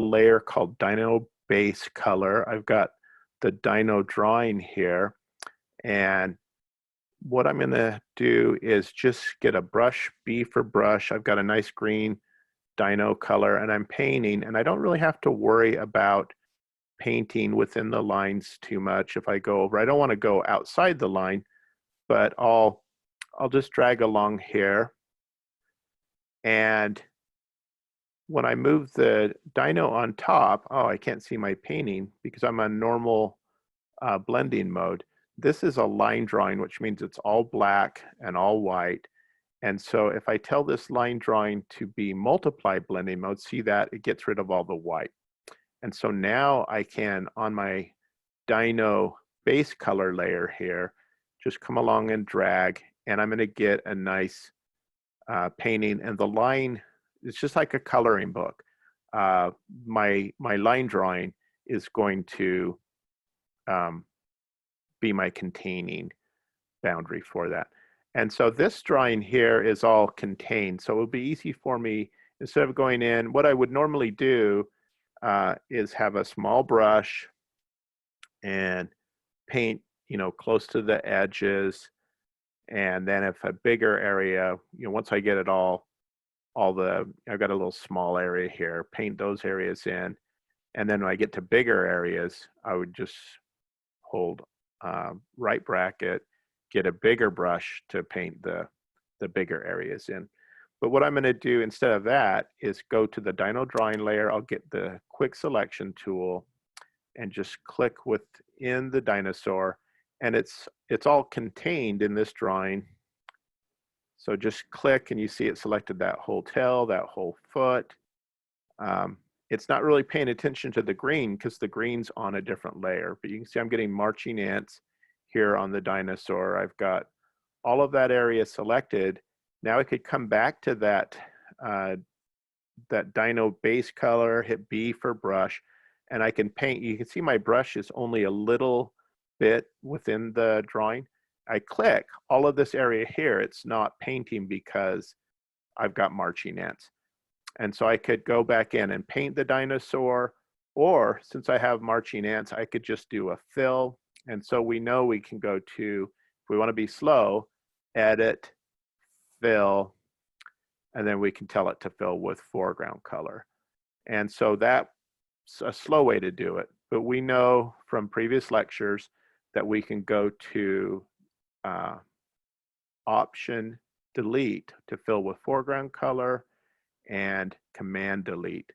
layer called Dino Base Color. I've got the dino drawing here, and what I'm gonna do is just get a brush, B for brush. I've got a nice green dino color, and I'm painting, and I don't really have to worry about painting within the lines too much. If I go over, I don't want to go outside the line, but I'll just drag along here, and when I move the dino on top, oh, I can't see my painting because I'm on normal blending mode. This is a line drawing, which means it's all black and all white. And so if I tell this line drawing to be multiply blending mode, see that it gets rid of all the white. And so now I can, on my dino base color layer here, just come along and drag, and I'm gonna get a nice painting, and the line, it's just like a coloring book. My line drawing is going to be my containing boundary for that. And so this drawing here is all contained. So it will be easy for me, instead of going in, what I would normally do is have a small brush and paint, close to the edges. And then if a bigger area, once I get it I've got a little small area here, paint those areas in. And then when I get to bigger areas, I would just hold right bracket, get a bigger brush to paint the bigger areas in. But what I'm going to do instead of that is go to the dino drawing layer. I'll get the quick selection tool and just click within the dinosaur, and it's all contained in this drawing. So just click and you see it selected that whole tail, that whole foot. It's not really paying attention to the green because the green's on a different layer, but you can see I'm getting marching ants here on the dinosaur. I've got all of that area selected. Now I could come back to that dino base color, hit B for brush, and I can paint. You can see my brush is only a little bit within the drawing. I click all of this area here, it's not painting because I've got marching ants. And so I could go back in and paint the dinosaur, or since I have marching ants, I could just do a fill. And so we know we can go to, if we want to be slow, edit, fill, and then we can tell it to fill with foreground color. And so that's a slow way to do it. But we know from previous lectures that we can go to Option Delete to fill with foreground color, and Command Delete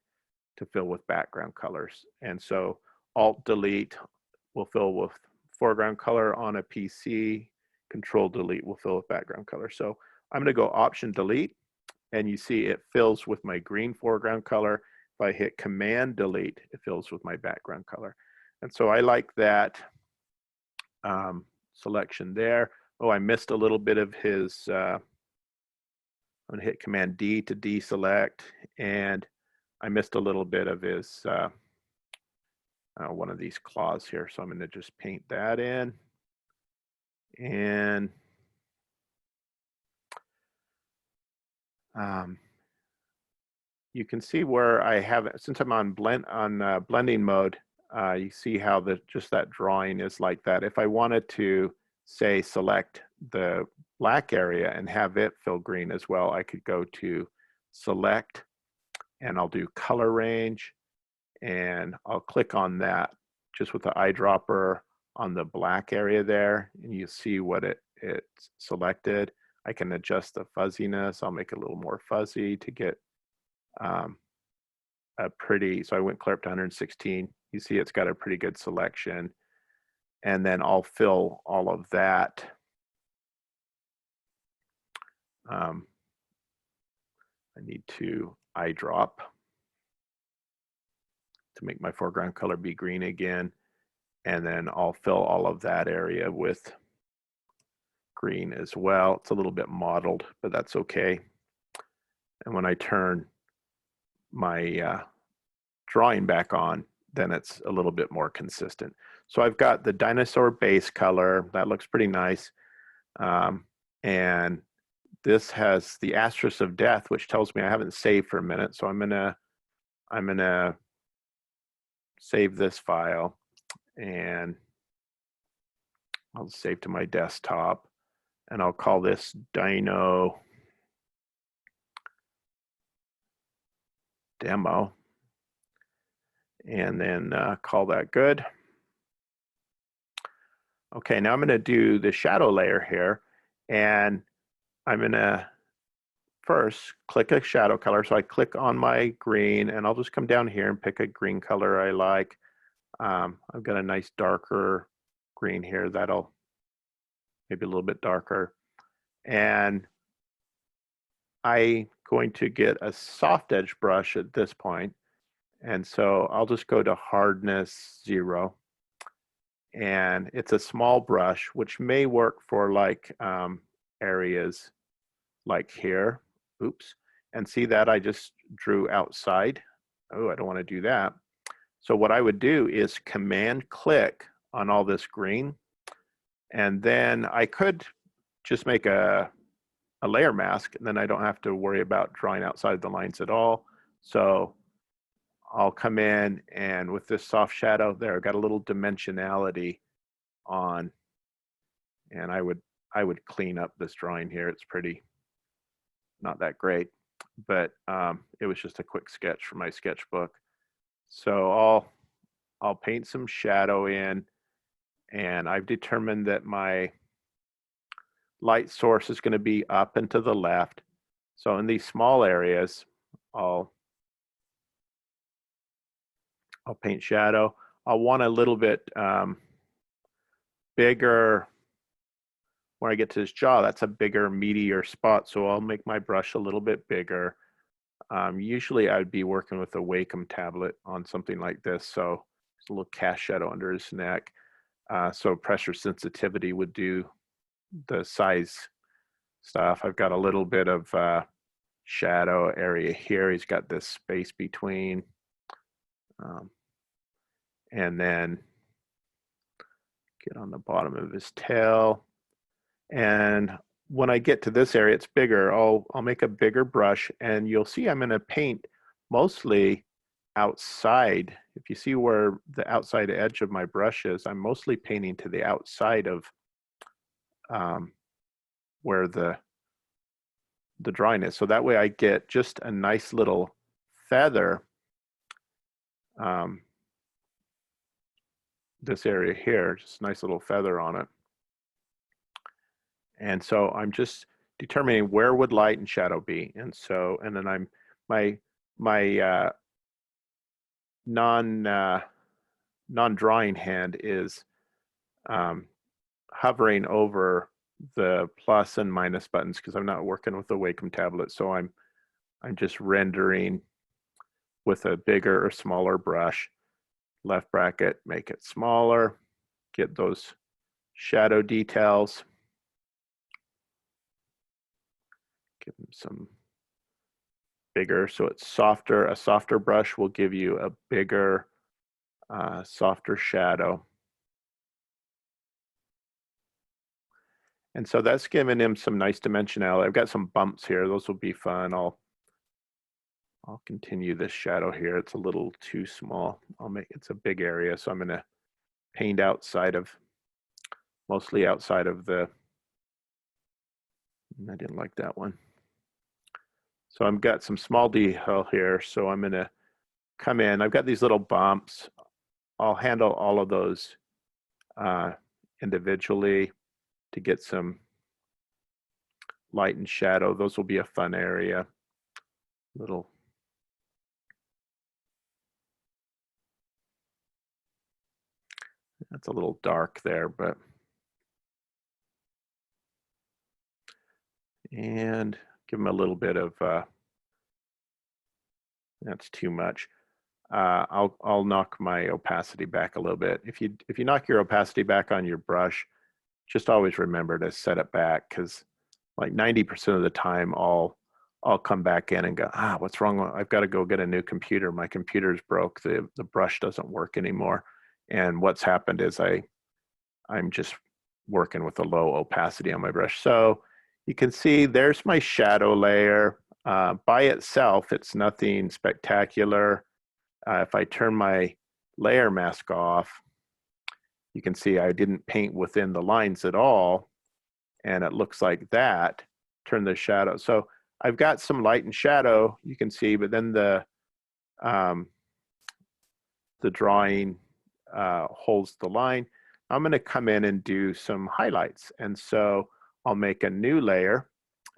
to fill with background colors. And so Alt Delete will fill with foreground color on a PC, Control Delete will fill with background color. So I'm going to go Option Delete, and you see it fills with my green foreground color. If I hit Command Delete, it fills with my background color. And so I like that selection there. Oh, I missed a little bit of his, I'm gonna hit Command D to deselect, and I missed a little bit of his, one of these claws here. So I'm gonna just paint that in. And you can see where I have it, since I'm on blending mode, you see how just that drawing is like that. If I wanted to, say, select the black area and have it fill green as well, I could go to Select, and I'll do Color Range, and I'll click on that just with the eyedropper on the black area there, and you see what it's selected. I can adjust the fuzziness. I'll make it a little more fuzzy to get a pretty, so I went clear up to 116. You see it's got a pretty good selection. And then I'll fill all of that. I need to eyedrop to make my foreground color be green again. And then I'll fill all of that area with green as well. It's a little bit mottled, but that's okay. And when I turn my drawing back on, then it's a little bit more consistent. So I've got the dinosaur base color. That looks pretty nice. And this has the asterisk of death, which tells me I haven't saved for a minute. So I'm gonna save this file, and I'll save to my desktop, and I'll call this Dino Demo, and then call that good. Okay, now I'm going to do the shadow layer here, and I'm going to first click a shadow color. So I click on my green, and I'll just come down here and pick a green color I like. I've got a nice darker green here that'll maybe a little bit darker. And I'm going to get a soft edge brush at this point. And so I'll just go to hardness 0. And it's a small brush, which may work for like areas like here. Oops. And see that I just drew outside. Oh, I don't want to do that. So what I would do is command click on all this green. And then I could just make a layer mask, and then I don't have to worry about drawing outside the lines at all. So I'll come in, and with this soft shadow there, I've got a little dimensionality on, and I would clean up this drawing here. It's pretty not that great, but it was just a quick sketch from my sketchbook. So I'll paint some shadow in, and I've determined that my light source is going to be up and to the left. So in these small areas, I'll paint shadow. I'll want a little bit bigger. When I get to his jaw, that's a bigger, meatier spot. So I'll make my brush a little bit bigger. Usually I'd be working with a Wacom tablet on something like this. So there's a little cast shadow under his neck. So pressure sensitivity would do the size stuff. I've got a little bit of shadow area here. He's got this space between. And then get on the bottom of his tail. And when I get to this area, it's bigger. I'll make a bigger brush, and you'll see I'm going to paint mostly outside. If you see where the outside edge of my brush is, I'm mostly painting to the outside of where the drawing is. So that way I get just a nice little feather. This area here, just a nice little feather on it. And so I'm just determining where would light and shadow be. And so, and then I'm, my non-drawing hand is hovering over the plus and minus buttons because I'm not working with the Wacom tablet. So I'm just rendering with a bigger or smaller brush. Left bracket, make it smaller, get those shadow details. Give them some bigger, so it's softer. A softer brush will give you a bigger, softer shadow. And so that's giving him some nice dimensionality. I've got some bumps here. Those will be fun. I'll continue this shadow here. It's a little too small. It's a big area, so I'm going to paint outside of, mostly outside of the, I didn't like that one. So I've got some small detail here, so I'm going to come in. I've got these little bumps. I'll handle all of those individually to get some light and shadow. Those will be a fun area. That's a little dark there, but, and give them a little bit of, that's too much. I'll knock my opacity back a little bit. If you knock your opacity back on your brush, just always remember to set it back, because like 90% of the time I'll come back in and go, what's wrong? I've got to go get a new computer. My computer's broke. The brush doesn't work anymore. And what's happened is I'm just working with a low opacity on my brush. So you can see there's my shadow layer. By itself, it's nothing spectacular. If I turn my layer mask off, you can see I didn't paint within the lines at all, and it looks like that. Turn the shadow. So I've got some light and shadow, you can see, but then the drawing holds the line. I'm going to come in and do some highlights. And so I'll make a new layer,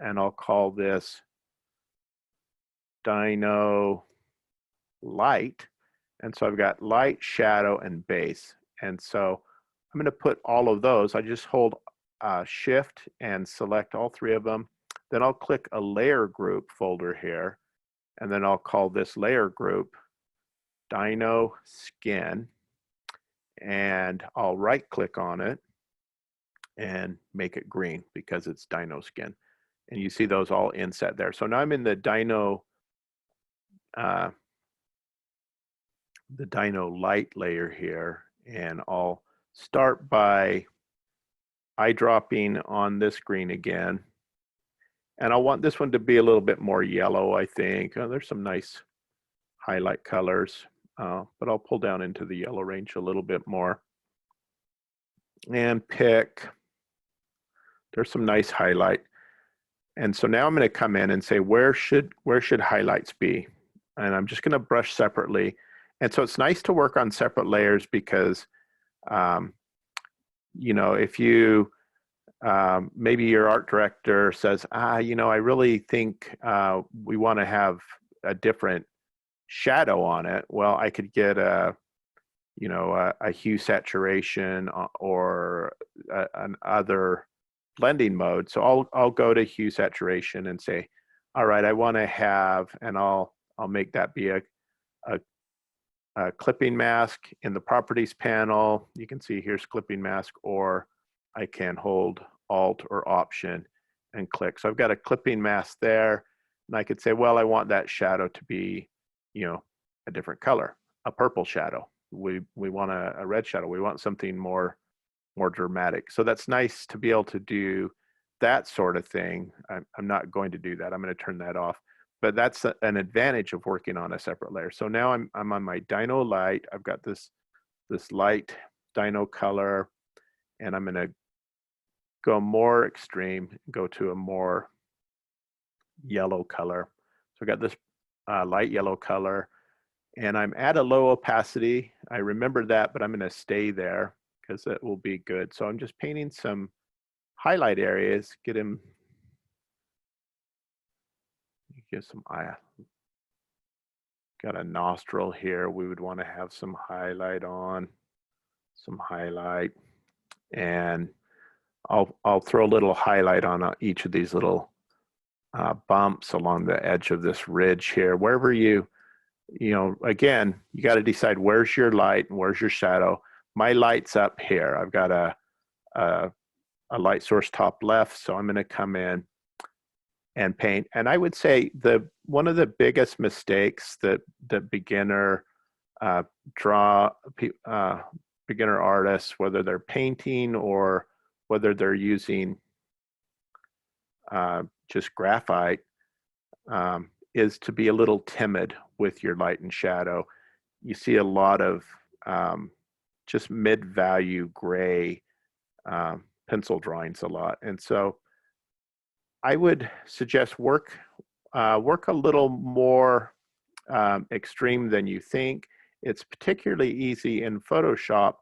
and I'll call this Dino Light. And so I've got light, shadow, and base. And so I'm going to put all of those. I just hold Shift and select all three of them. Then I'll click a layer group folder here, and then I'll call this layer group Dino Skin, and I'll right click on it and make it green because it's Dino Skin. And you see those all inset there. So now I'm in the Dino Light layer here, and I'll start by eyedropping on this green again. And I want this one to be a little bit more yellow, I think. There's some nice highlight colors, but I'll pull down into the yellow range a little bit more. And there's some nice highlight. And so now I'm going to come in and say, where should highlights be? And I'm just going to brush separately. And so it's nice to work on separate layers because, you know, if you, maybe your art director says, you know, I really think we want to have a different shadow on it. Well, I could get a hue saturation or an other blending mode. So I'll go to hue saturation and say, all right, I want to have, and I'll make that be a clipping mask in the properties panel. You can see here's clipping mask, or I can hold Alt or Option and click. So I've got a clipping mask there, and I could say, well, I want that shadow to be, you know, a different color, a purple shadow. We want a red shadow. We want something more dramatic. So that's nice to be able to do that sort of thing. I'm not going to do that. I'm going to turn that off. But that's an advantage of working on a separate layer. So now I'm on my Dino Light. I've got this light Dino color, and I'm going to go more extreme, go to a more yellow color. So I got this light yellow color, and I'm at a low opacity. I remember that, but I'm going to stay there because it will be good. So I'm just painting some highlight areas, give some eye. Got a nostril here. We would want to have some highlight on, some highlight, and I'll throw a little highlight on each of these little bumps along the edge of this ridge here. Wherever you know, again, you got to decide where's your light and where's your shadow. My light's up here. I've got a light source top left, so I'm going to come in and paint. And I would say one of the biggest mistakes that beginner beginner artists, whether they're painting or whether they're using just graphite, is to be a little timid with your light and shadow. You see a lot of just mid-value gray pencil drawings a lot. And so I would suggest work a little more extreme than you think. It's particularly easy in Photoshop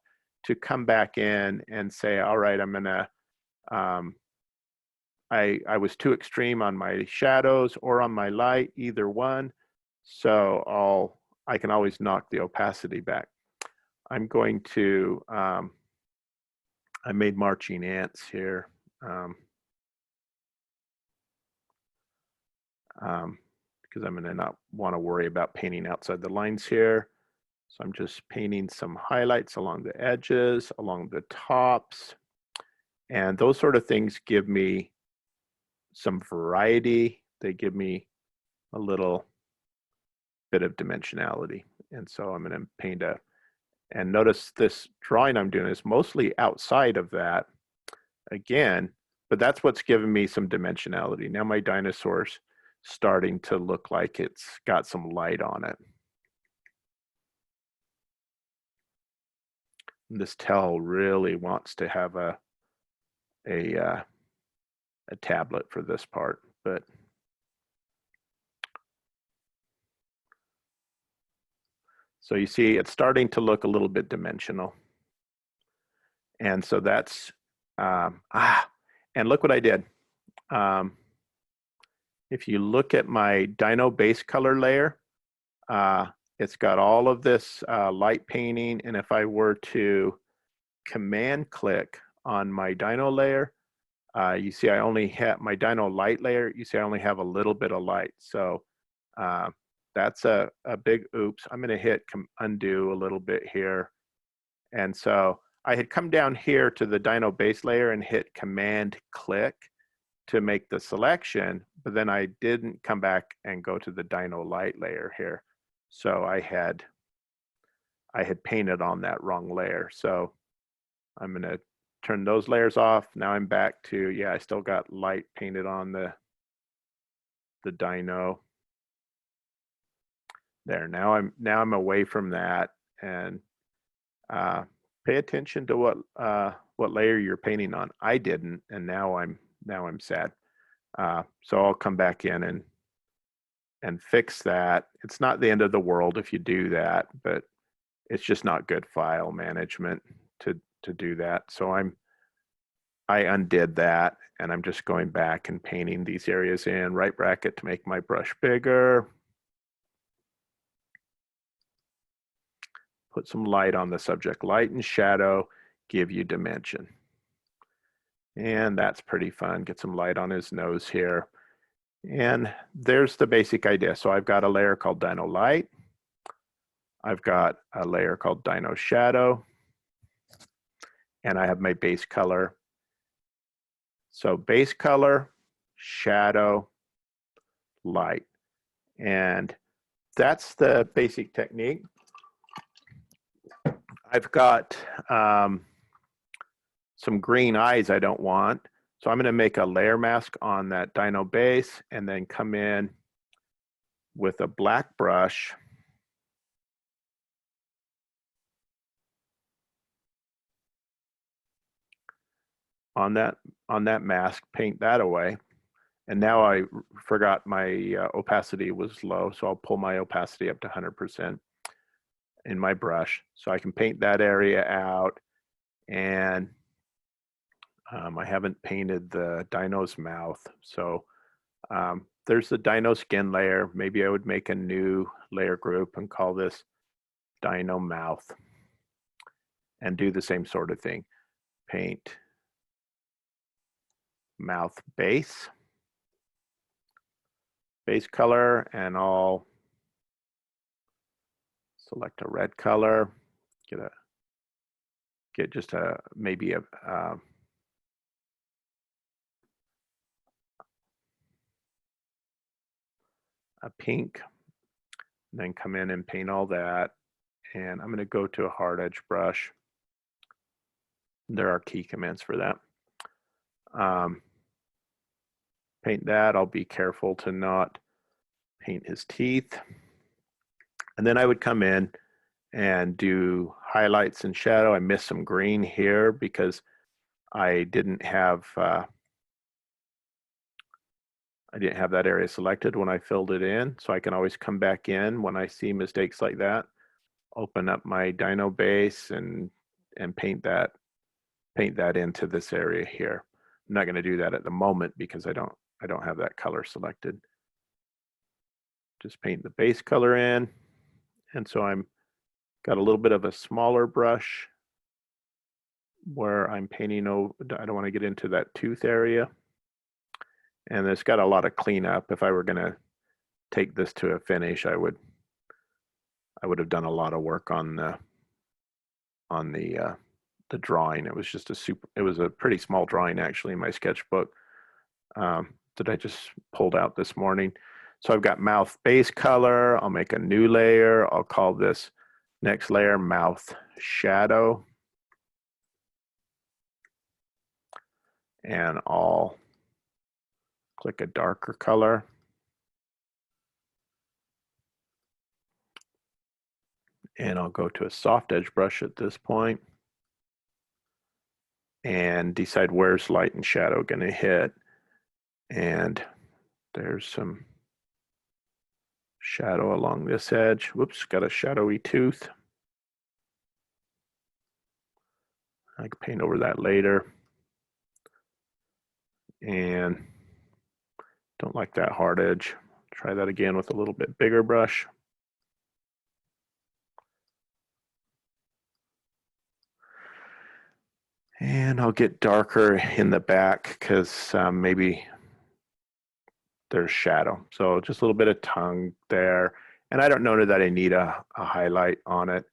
to come back in and say, all right, I'm gonna, I was too extreme on my shadows or on my light, either one. So I can always knock the opacity back. I'm going to, I made marching ants here. Because I'm going to not want to worry about painting outside the lines here. So I'm just painting some highlights along the edges, along the tops. And those sort of things give me some variety. They give me a little bit of dimensionality. And so I'm going to paint and notice this drawing I'm doing is mostly outside of that again, but that's what's giving me some dimensionality. Now my dinosaur's starting to look like it's got some light on it. This tail really wants to have a, uh, a tablet for this part, but so you see it's starting to look a little bit dimensional. And so that's, and look what I did. If you look at my Dino base color layer, it's got all of this light painting. And if I were to command click on my Dino layer, you see I only have my Dino light layer, you see I only have a little bit of light. So that's a big oops. I'm gonna hit undo a little bit here. And so I had come down here to the Dino base layer and hit command click to make the selection, but then I didn't come back and go to the Dino light layer here. So I had painted on that wrong layer. So I'm gonna turn those layers off. Now I'm back to, yeah, I still got light painted on the Dino. There, now I'm away from that, and pay attention to what layer you're painting on. I didn't, and now I'm sad. So I'll come back in and fix that. It's not the end of the world if you do that, but it's just not good file management to do that. So I undid that, and I'm just going back and painting these areas in. Right bracket to make my brush bigger. Put some light on the subject. Light and shadow give you dimension. And that's pretty fun. Get some light on his nose here. And there's the basic idea. So I've got a layer called Dino Light. I've got a layer called Dino Shadow. And I have my base color. So base color, shadow, light. And that's the basic technique. I've got some green eyes I don't want. So I'm going to make a layer mask on that Dino base and then come in with a black brush on that mask, paint that away. And now I forgot my opacity was low, so I'll pull my opacity up to 100% in my brush. So I can paint that area out. And I haven't painted the Dino's mouth. So there's the Dino skin layer. Maybe I would make a new layer group and call this Dino mouth and do the same sort of thing. Paint mouth base color, and I'll select a red color, get just maybe a pink, and then come in and paint all that. And I'm going to go to a hard edge brush. There are key commands for that. Paint that. I'll be careful to not paint his teeth. And then I would come in and do highlights and shadow. I missed some green here because I didn't have that area selected when I filled it in. So I can always come back in when I see mistakes like that, open up my Dino base and paint that into this area here. I'm not going to do that at the moment because I don't have that color selected. Just paint the base color in. And so I'm got a little bit of a smaller brush where I'm painting over. I don't want to get into that tooth area. And it's got a lot of cleanup. If I were going to take this to a finish, I would have done a lot of work on the drawing. It was just it was a pretty small drawing actually in my sketchbook that I just pulled out this morning. So I've got mouth base color. I'll make a new layer. I'll call this next layer mouth shadow. And I'll click a darker color. And I'll go to a soft edge brush at this point. and decide where's light and shadow going to hit. And there's some shadow along this edge. Whoops, got a shadowy tooth. I can paint over that later. And don't like that hard edge. Try that again with a little bit bigger brush. And I'll get darker in the back because maybe there's shadow. So just a little bit of tongue there. And I don't know that I need a highlight on it.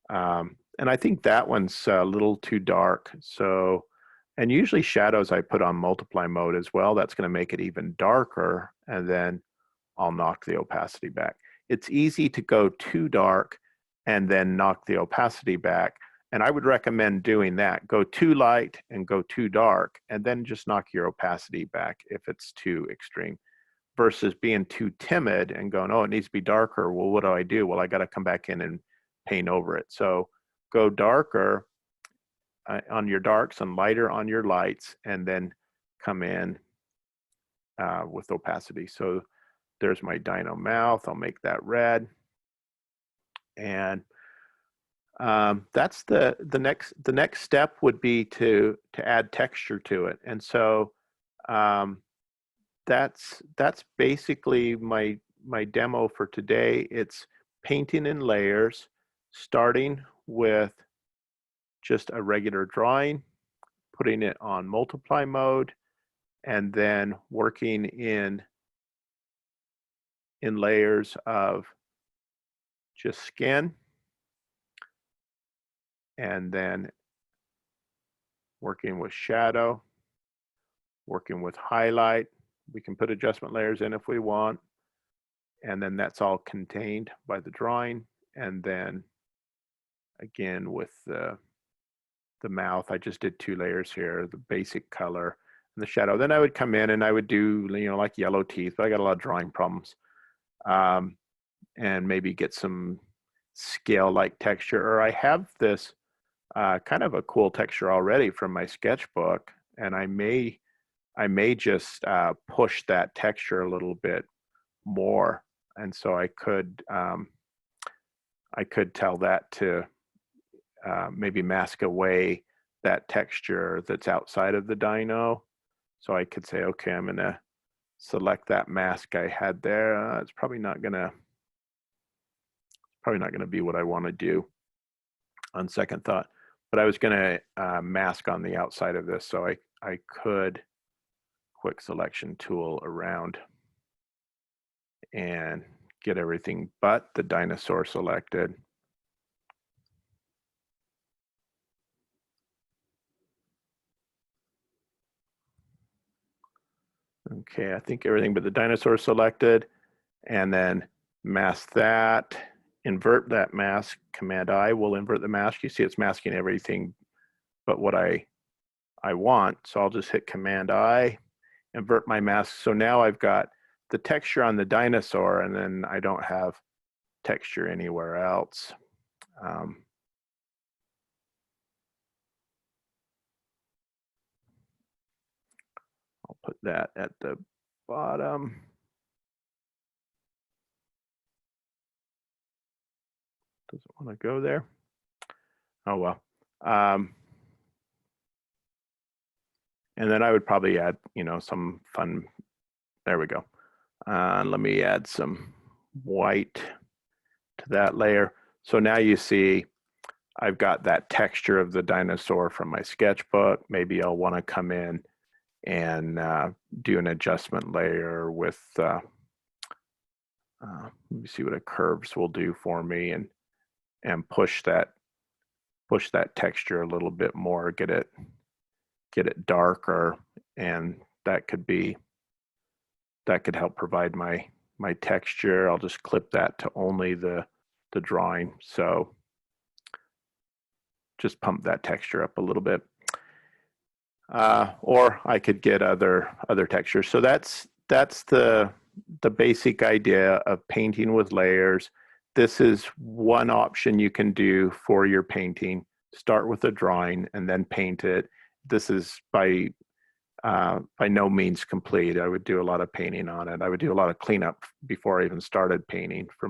And I think that one's a little too dark. So, and usually shadows I put on multiply mode as well. That's going to make it even darker. And then I'll knock the opacity back. It's easy to go too dark and then knock the opacity back. And I would recommend doing that. Go too light and go too dark, and then just knock your opacity back if it's too extreme, versus being too timid and going, oh, it needs to be darker. Well, what do I do? Well, I got to come back in and paint over it. So go darker on your darks and lighter on your lights, and then come in with opacity. So there's my dino mouth. I'll make that red. And that's the next step would be to add texture to it. And so that's basically my demo for today. It's painting in layers, starting with just a regular drawing, putting it on multiply mode, and then working in layers of just skin, and then working with shadow, working with highlight. We can put adjustment layers in if we want, and then that's all contained by the drawing. And then again with the mouth, I just did 2 layers here, the basic color and the shadow. Then I would come in and I would do, like yellow teeth, but I got a lot of drawing problems. And maybe get some scale-like texture, or I have this kind of a cool texture already from my sketchbook, and I may just push that texture a little bit more, and so I could tell that to maybe mask away that texture that's outside of the dino. So I could say, okay, I'm gonna select that mask I had there. It's probably not gonna be what I want to do on second thought, but I was gonna mask on the outside of this, so I could quick selection tool around and get everything but the dinosaur selected. Okay, I think everything but the dinosaur selected, and then mask that, invert that mask, Command I will invert the mask. You see it's masking everything but what I want. So I'll just hit Command I, invert my mask. So now I've got the texture on the dinosaur, and then I don't have texture anywhere else. I'll put that at the bottom. Doesn't want to go there. Oh well. And then I would probably add, some fun. There we go. Let me add some white to that layer. So now you see I've got that texture of the dinosaur from my sketchbook. Maybe I'll want to come in and do an adjustment layer with, let me see what a curves will do for me, and push that texture a little bit more, get it darker, and that could help provide my texture. I'll just clip that to only the drawing. So just pump that texture up a little bit. Or I could get other textures. So that's the basic idea of painting with layers. This is one option you can do for your painting. Start with a drawing and then paint it, this is by no means complete. I would do a lot of painting on it. I would do a lot of cleanup before I even started painting for